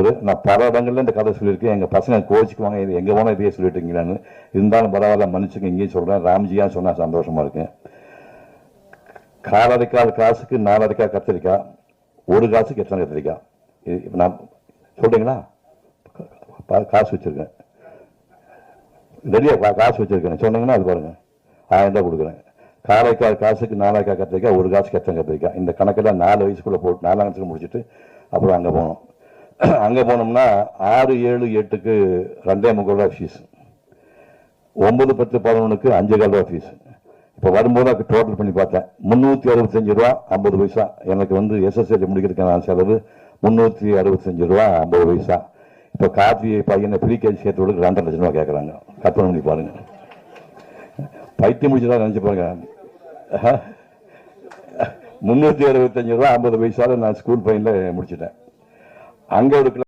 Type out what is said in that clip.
ஒருத்தர். நான் பல இடங்கள்ல இந்த கதை சொல்லியிருக்கேன். எங்கள் பசங்க கோச்சிக்குவாங்க, இது எங்கே போனால் இதையே சொல்லிட்டுங்களான்னு. இருந்தாலும் பரவாயில்ல, மன்னிச்சுங்க, இங்கேயும் சொல்கிறேன். ராம்ஜியா சொன்னால் சந்தோஷமாக இருக்கேன். காலரைக்கால் காசுக்கு 4 அரைக்காய் கத்திரிக்காய், 1 காசுக்கு எத்தனை கத்திரிக்காய்? இப்போ நான் சொல்கிறீங்களா? காசு வச்சுருக்கேன், ரெடியாக காசு வச்சுருக்கேன் சொன்னீங்கன்னா அது பாருங்கள், 1000 ரூபா கொடுக்குறேன். காரைக்கால் காசுக்கு 4 அரைக்காய் கத்திரிக்காய், 1 காசுக்கு எத்தனை கத்திரிக்காய்? இந்த கணக்கில் 4 வயசுக்குள்ளே போட்டு 4ஆம் கிளாஸுக்கு முடிச்சுட்டு அப்புறம் அங்கே போனோம். அங்கே போனோம்னா 6, 7, 8க்கு 2.25 ரூபா ஃபீஸ், 9, 10, 11க்கு 5.25 ரூபா ஃபீஸ். இப்போ வரும்போது அதுக்கு டோட்டல் பண்ணி பார்த்தேன், 365 ரூபா 50 பைசா. எனக்கு வந்து எஸ்எஸ்எல்சி முடிக்கிறதுக்கான செலவு 365 ரூபா 50 பைசா. இப்போ காப்பி பையனை ப்ரீகேஜி சேர்த்து 2.5 லட்சம் ரூபா கேட்குறாங்க. கற்பனை பண்ணி பாருங்க, பைத்தியம் முடிச்சுதான் நினச்சி பாருங்க. 365 ரூபா 50 பைசாவில் நான் ஸ்கூல் பையனில் முடிச்சுட்டேன். அங்கே ஒரு